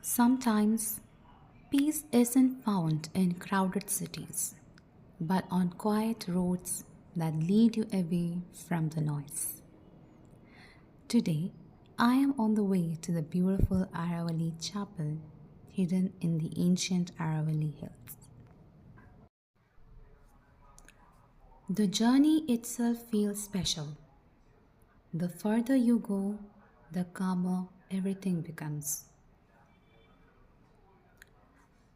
Sometimes peace isn't found in crowded cities, but on quiet roads that lead you away from the noise. Today, I am on the way to the beautiful Aravalli chapel hidden in the ancient Aravalli hills. The journey itself feels special. The further you go, the calmer everything becomes.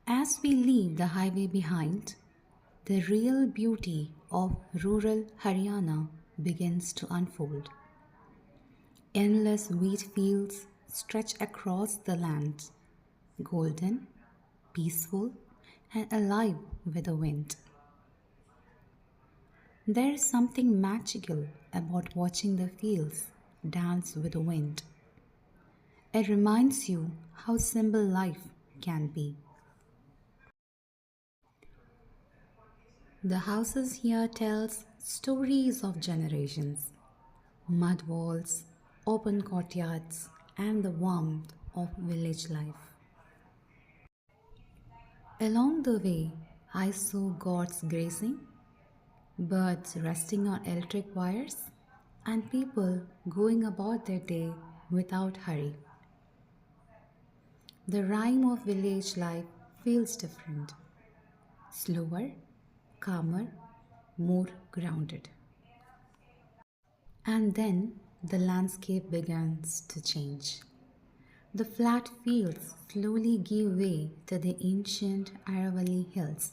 As we leave the highway behind, the real beauty of rural Haryana begins to unfold. Endless wheat fields stretch across the land, golden, peaceful, and alive with the wind. There is something magical about watching the fields dance with the wind. It reminds you how simple life can be. The houses here tells stories of generations, mud walls, open courtyards, and the warmth of village life. Along the way, I saw goats grazing, birds resting on electric wires, and people going about their day without hurry. The rhyme of village life feels different, slower, calmer, more grounded. And then the landscape begins to change. The flat fields slowly give way to the ancient Aravalli hills.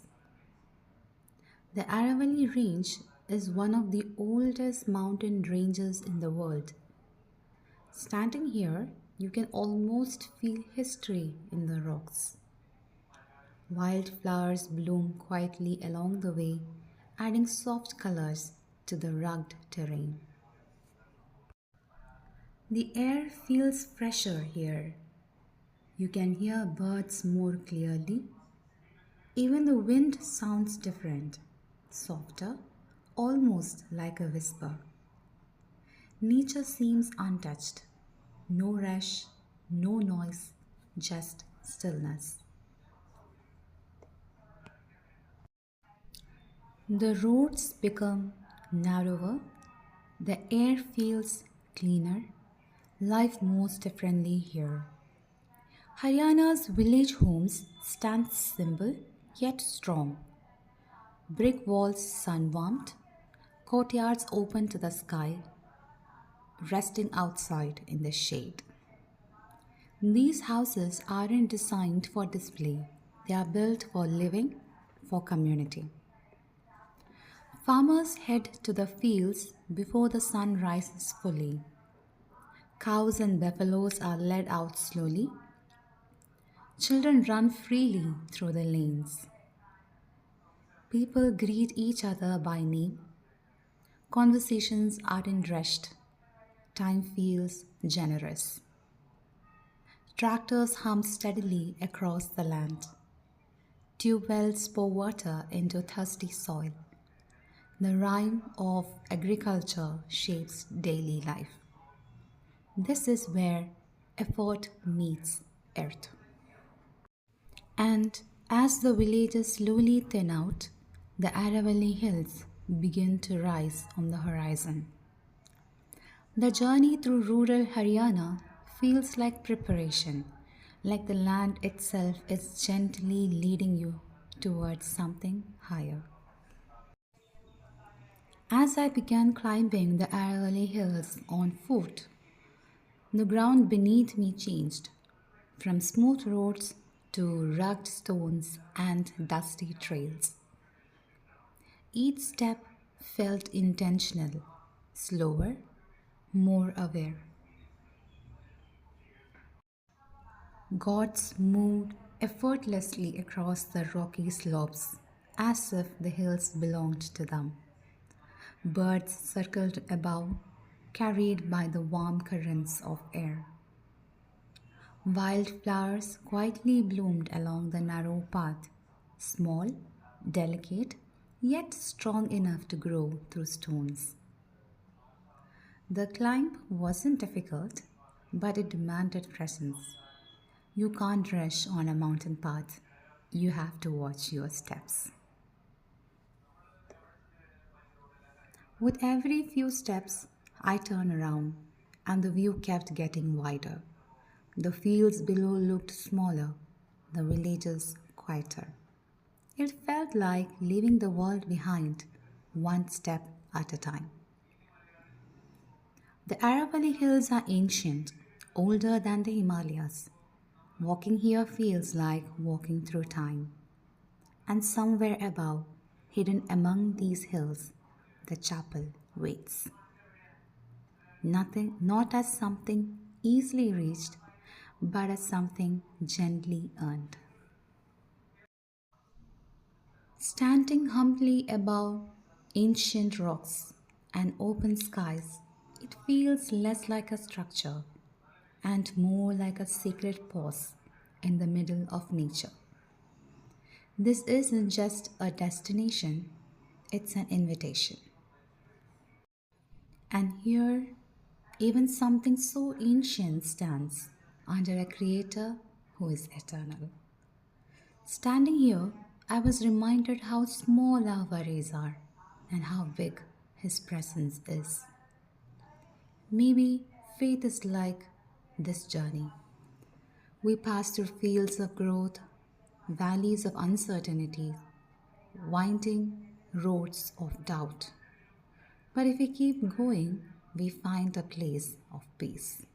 The Aravalli Range is one of the oldest mountain ranges in the world. Standing here, you can almost feel history in the rocks. Wildflowers bloom quietly along the way, adding soft colors to the rugged terrain. The air feels fresher here. You can hear birds more clearly. Even the wind sounds different, softer, almost like a whisper. Nature seems untouched. No rush, no noise, just stillness. The roads become narrower, the air feels cleaner, life moves differently here. Haryana's village homes stand simple yet strong. Brick walls sun warmed, courtyards open to the sky, resting outside in the shade. These houses aren't designed for display, they are built for living, for community. Farmers head to the fields before the sun rises fully. Cows and buffaloes are led out slowly. Children run freely through the lanes. People greet each other by name. Conversations aren't rushed. Time feels generous. Tractors hum steadily across the land. Tube wells pour water into thirsty soil. The rhyme of agriculture shapes daily life. This is where effort meets earth. And as the villages slowly thin out, the Aravalli Hills begin to rise on the horizon. The journey through rural Haryana feels like preparation, like the land itself is gently leading you towards something higher. As I began climbing the Aravalli Hills on foot, the ground beneath me changed from smooth roads to rugged stones and dusty trails. Each step felt intentional, slower, more aware. Gods moved effortlessly across the rocky slopes as if the hills belonged to them. Birds circled above, carried by the warm currents of air. Wildflowers quietly bloomed along the narrow path, small, delicate, yet strong enough to grow through stones. The climb wasn't difficult, but it demanded presence. You can't rush on a mountain path. You have to watch your steps. With every few steps, I turned around and the view kept getting wider. The fields below looked smaller, the villages quieter. It felt like leaving the world behind, one step at a time. The Aravalli hills are ancient, older than the Himalayas. Walking here feels like walking through time. And somewhere above, hidden among these hills, the chapel waits. Nothing, not as something easily reached, but as something gently earned. Standing humbly above ancient rocks and open skies, it feels less like a structure and more like a sacred pause in the middle of nature. This isn't just a destination, it's an invitation. And here, even something so ancient stands under a creator who is eternal. Standing here, I was reminded how small our worries are and how big his presence is. Maybe faith is like this journey. We pass through fields of growth, valleys of uncertainty, winding roads of doubt. But if we keep going, we find a place of peace.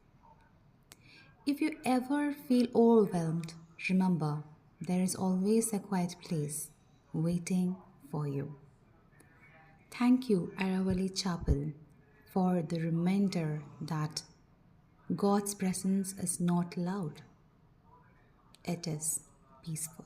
If you ever feel overwhelmed, remember there is always a quiet place waiting for you. Thank you, Aravalli Chapel, for the reminder that God's presence is not loud, it is peaceful.